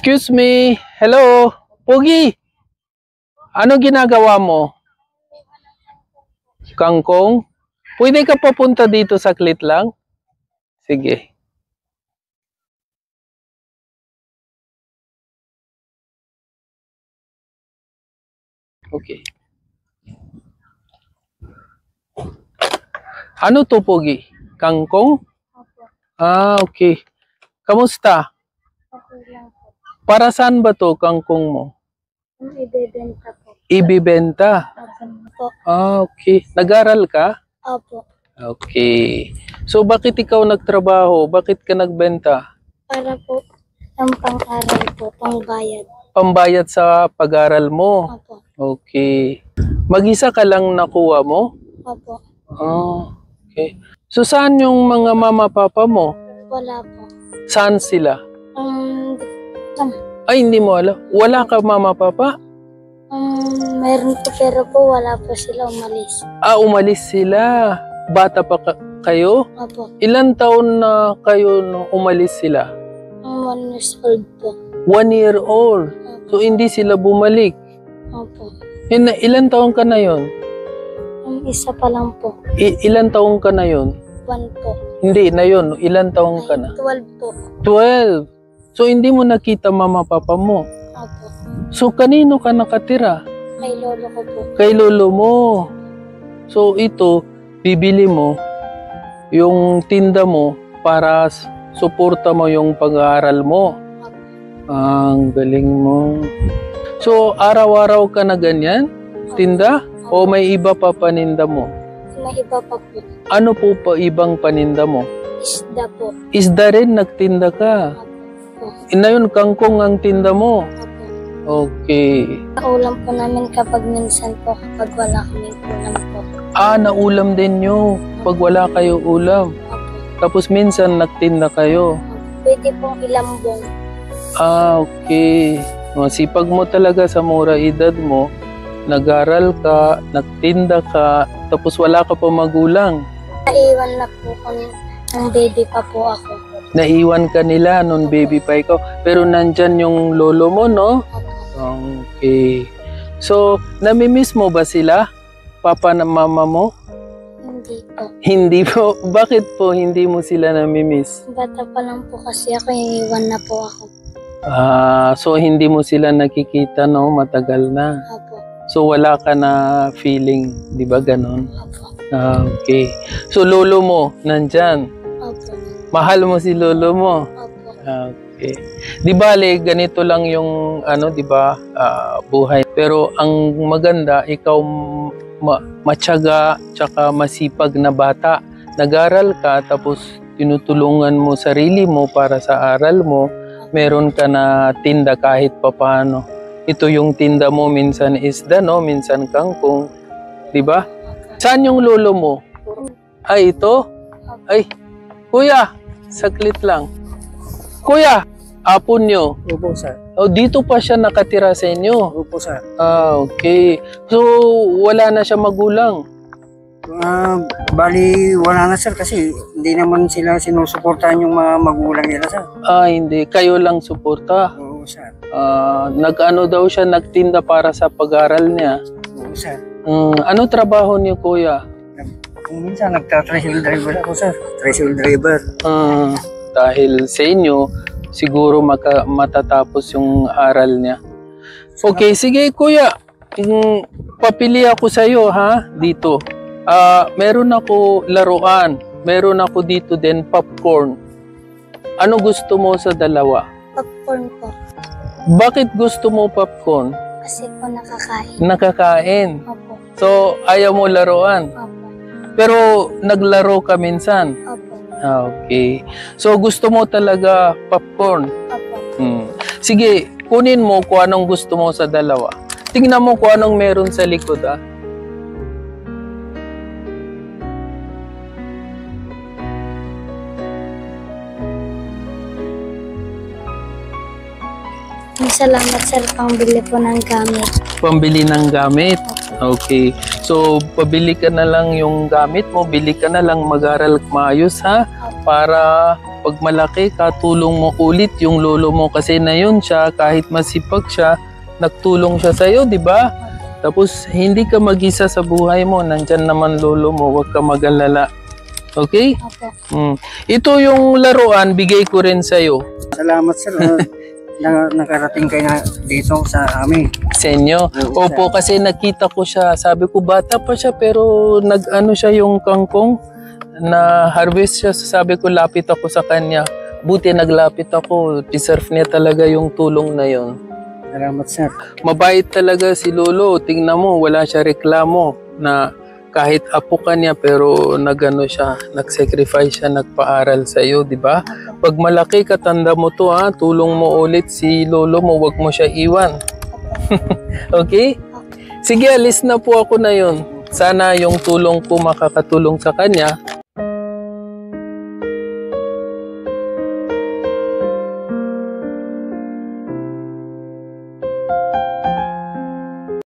Excuse me. Hello. Pogi. Ano ginagawa mo? Kangkong? Pwede ka papunta dito saklit lang? Sige. Okay. Ano to, Pogi? Kangkong? Opo. Ah, okay. Kamusta? Okay lang po. Para saan ba to, kangkong mo? Yung ibebenta po. Ibibenta? Opo. Ah, okay. Nag-aral ka? Opo. Okay. So, bakit ikaw nagtrabaho? Bakit ka nagbenta? Para po ang pang-aral po, pang-bayad. Pambayad sa pag-aral mo? Opo. Okay. Mag-isa ka lang nakuha mo? Opo. Oh, okay. So, saan yung mga mama-papa mo? Wala po. Saan sila? Tam. Ay, hindi mo alam. Wala ka mama-papa? Meron po pero po wala po sila umalis. Ah, umalis sila. Bata pa kayo? Opo. Ilan taon na kayo nung umalis sila? 1 years old po. 1 year old. So, hindi sila bumalik. Opo. Ilan taon ka na yon? Isa pa lang po. Ilan taon ka na yon? 1 po. Hindi, na yun. Ilan taon ka na? 12 po. 12. So, hindi mo nakita mama-papa mo. Opo. So, kanino ka nakatira? Kay lolo ko po. Kay lolo mo. So, ito, bibili mo yung tinda mo para suporta mo yung pag-aaral mo. Ang galing mo. So, araw-araw ka na ganyan? Tinda? O may iba pa paninda mo? May iba pa po. Ano po pa ibang paninda mo? Isda po. Isda rin, nagtinda ka. Opo. Na yun, kangkong ang tinda mo. Opo. Okay. Ulam po namin kapag minsan po, kapag wala kaming ulam po. Ah, naulam din nyo pag wala kayo ulam. Opo. Tapos minsan nagtinda kayo. Pwede pong ilambong. Ah, okay. Masipag mo talaga sa mura edad mo. Nag-aral ka, nagtinda ka, tapos wala ka pa magulang. Naiwan na po kung ang baby pa po ako. Naiwan ka nila nung baby pa ikaw. Pero nandyan yung lolo mo, no? Opo. Okay. So, namimiss mo ba sila? Papa na mama mo? Hindi po. Hindi po. Bakit po hindi mo sila namimiss? Bata pa lang po kasi ako, iniwan na po ako. Ah, so hindi mo sila nakikita, no? Matagal na. Opo. So wala ka na feeling, di ba ganon? Opo. Ah, okay. So lolo mo, nandyan. Opo. Mahal mo si lolo mo. Opo. Ah, okay. Di bale, ganito lang yung ano, di ba, buhay. Pero ang maganda, ikaw matyaga, tsaka masipag na bata. Nag-aral ka, tapos tinutulungan mo sarili mo para sa aral mo. Meron ka na tinda kahit papaano. Ito yung tinda mo, minsan isda, no? Minsan kangkong. Di ba? Saan yung lolo mo? Ay, ito? Ay, kuya, saglit lang. Kuya, apon nyo. Opo, sir. Oh, dito pa siya nakatira sa inyo. Opo, sir. Ah, okay. So, wala na siya magulang. Bali, wala na, sir, kasi hindi naman sila sinusuportahan yung mga magulang nila, sir. Ah, hindi. Kayo lang suporta. Oo, sir. Nag-ano daw siya, nagtinda para sa pag-aral niya. Oo, sir. Ano trabaho niyo, kuya? Kung minsan, nagta-tricycle driver ako, sir. Tricycle driver. Dahil sa inyo, siguro matatapos yung aral niya. Okay, sige, kuya. Papili ako sa iyo, ha? Dito. Meron ako laruan. Meron ako dito din popcorn. Ano gusto mo sa dalawa? Popcorn po. Bakit gusto mo popcorn? Kasi po nakakain. Nakakain. Opo. So, ayaw mo laruan. Opo. Pero naglaro ka minsan. Opo. Okay. So, gusto mo talaga popcorn? Opo. Sige, kunin mo kung anong gusto mo sa dalawa. Tingnan mo kung anong meron sa likod, ah. Salamat, sir, pangbili po ng gamit. Pambili ng gamit? Okay. So, pabili ka na lang yung gamit mo, bili ka na lang, mag-aral maayos, ha? Para pag malaki ka, tulong mo ulit yung lolo mo kasi na yun siya, kahit masipag siya, nagtulong siya sa'yo, di ba? Tapos hindi ka mag-isa sa buhay mo, nandyan naman lolo mo, huwag ka mag-alala. Okay? Opo. Ito yung laruan, bigay ko rin sa'yo. Salamat sir. Nakarating kayo na dito sa amin. Sa inyo? Opo, kasi nakita ko siya, sabi ko bata pa siya pero nag-ano siya yung kangkong na harvest siya, sabi ko lapit ako sa kanya. Buti naglapit ako, deserve niya talaga yung tulong na yon. Salamat sir. Mabait talaga si lolo, tingnan mo, wala siya reklamo na kahit apo ka niya pero nagano siya, nag-sacrifice siya, nagpaaral sa iyo, di ba? Pag malaki ka, tanda mo to ha, tulong mo ulit si lolo mo, wag mo siya iwan. Okay? Sige, alis na po ako na yun. Sana yung tulong ko makakatulong sa kanya.